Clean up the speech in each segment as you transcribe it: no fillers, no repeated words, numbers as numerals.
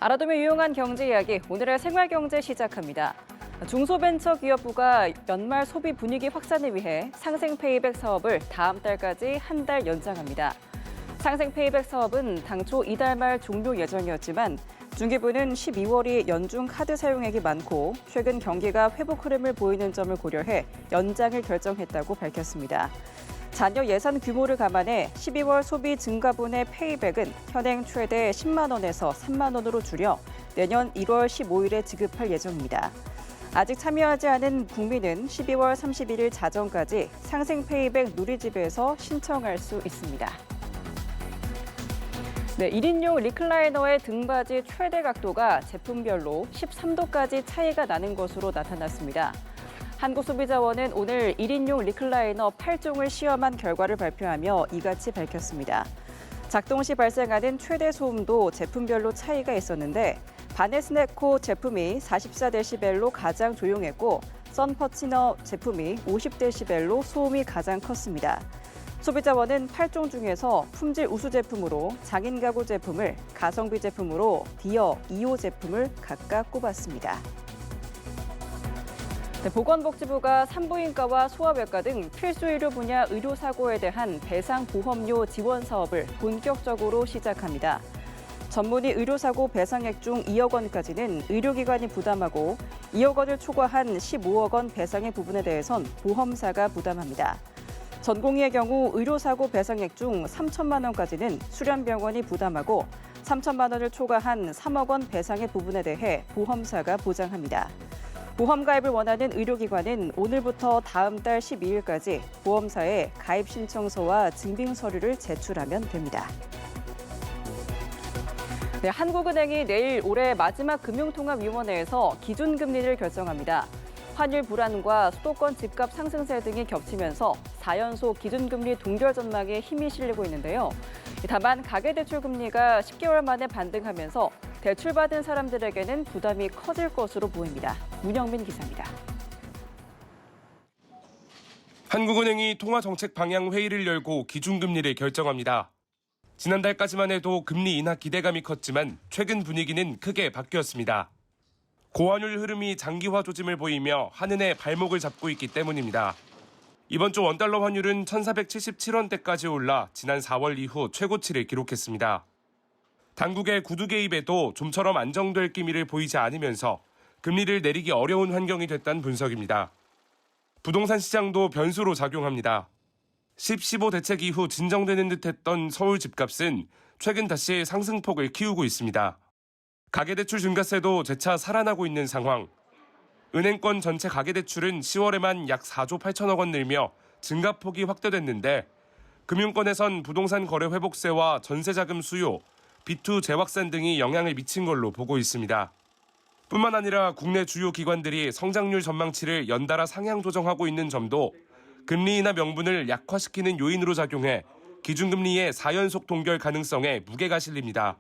알아두면 유용한 경제 이야기, 오늘의 생활경제 시작합니다. 중소벤처기업부가 연말 소비 분위기 확산을 위해 상생페이백 사업을 다음 달까지 한 달 연장합니다. 상생페이백 사업은 당초 이달 말 종료 예정이었지만 중기부는 12월이 연중 카드 사용액이 많고 최근 경기가 회복 흐름을 보이는 점을 고려해 연장을 결정했다고 밝혔습니다. 잔여 예산 규모를 감안해 12월 소비 증가분의 페이백은 현행 최대 10만 원에서 3만 원으로 줄여 내년 1월 15일에 지급할 예정입니다. 아직 참여하지 않은 국민은 12월 31일 자정까지 상생 페이백 누리집에서 신청할 수 있습니다. 네, 1인용 리클라이너의 등받이 최대 각도가 제품별로 13도까지 차이가 나는 것으로 나타났습니다. 한국소비자원은 오늘 1인용 리클라이너 8종을 시험한 결과를 발표하며 이같이 밝혔습니다. 작동 시 발생하는 최대 소음도 제품별로 차이가 있었는데 바네스네코 제품이 44데시벨로 가장 조용했고 선퍼치너 제품이 50데시벨로 소음이 가장 컸습니다. 소비자원은 8종 중에서 품질 우수 제품으로 장인 가구 제품을, 가성비 제품으로 디어 2호 제품을 각각 꼽았습니다. 네, 보건복지부가 산부인과와 소아외과 등 필수 의료 분야 의료사고에 대한 배상 보험료 지원 사업을 본격적으로 시작합니다. 전문의 의료사고 배상액 중 2억 원까지는 의료기관이 부담하고 2억 원을 초과한 15억 원 배상의 부분에 대해선 보험사가 부담합니다. 전공의의 경우 의료사고 배상액 중 3천만 원까지는 수련병원이 부담하고 3천만 원을 초과한 3억 원 배상의 부분에 대해 보험사가 보장합니다. 보험 가입을 원하는 의료기관은 오늘부터 다음 달 12일까지 보험사에 가입 신청서와 증빙 서류를 제출하면 됩니다. 네, 한국은행이 내일 올해 마지막 금융통화위원회에서 기준금리를 결정합니다. 환율 불안과 수도권 집값 상승세 등이 겹치면서 4연속 기준금리 동결 전망에 힘이 실리고 있는데요. 다만 가계대출 금리가 10개월 만에 반등하면서 대출받은 사람들에게는 부담이 커질 것으로 보입니다. 문영민 기자입니다. 한국은행이 통화정책 방향 회의를 열고 기준금리를 결정합니다. 지난달까지만 해도 금리 인하 기대감이 컸지만 최근 분위기는 크게 바뀌었습니다. 고환율 흐름이 장기화 조짐을 보이며 한은의 발목을 잡고 있기 때문입니다. 이번 주 원달러 환율은 1,477원대까지 올라 지난 4월 이후 최고치를 기록했습니다. 당국의 구두 개입에도 좀처럼 안정될 기미를 보이지 않으면서 금리를 내리기 어려운 환경이 됐다는 분석입니다. 부동산 시장도 변수로 작용합니다. 10.15 대책 이후 진정되는 듯했던 서울 집값은 최근 다시 상승폭을 키우고 있습니다. 가계대출 증가세도 재차 살아나고 있는 상황. 은행권 전체 가계대출은 10월에만 약 4조 8천억 원 늘며 증가폭이 확대됐는데 금융권에선 부동산 거래 회복세와 전세자금 수요, B2 재확산 등이 영향을 미친 걸로 보고 있습니다. 뿐만 아니라 국내 주요 기관들이 성장률 전망치를 연달아 상향 조정하고 있는 점도 금리 인하 명분을 약화시키는 요인으로 작용해 기준금리의 4연속 동결 가능성에 무게가 실립니다.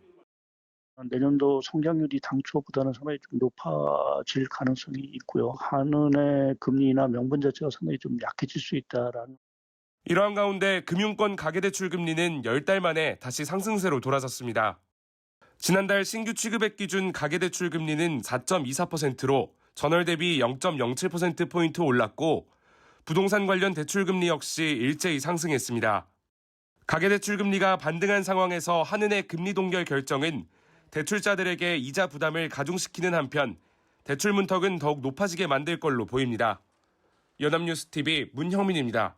내년도 성장률이 당초보다는 상당히 좀 높아질 가능성이 있고요. 한은의 금리 인하 명분 자체가 상당히 좀 약해질 수 있다라는. 이러한 가운데 금융권 가계대출 금리는 10달 만에 다시 상승세로 돌아섰습니다. 지난달 신규 취급액 기준 가계대출 금리는 4.24%로 전월 대비 0.07%포인트 올랐고 부동산 관련 대출 금리 역시 일제히 상승했습니다. 가계대출 금리가 반등한 상황에서 한은의 금리 동결 결정은 대출자들에게 이자 부담을 가중시키는 한편 대출 문턱은 더욱 높아지게 만들 걸로 보입니다. 연합뉴스TV 문형민입니다.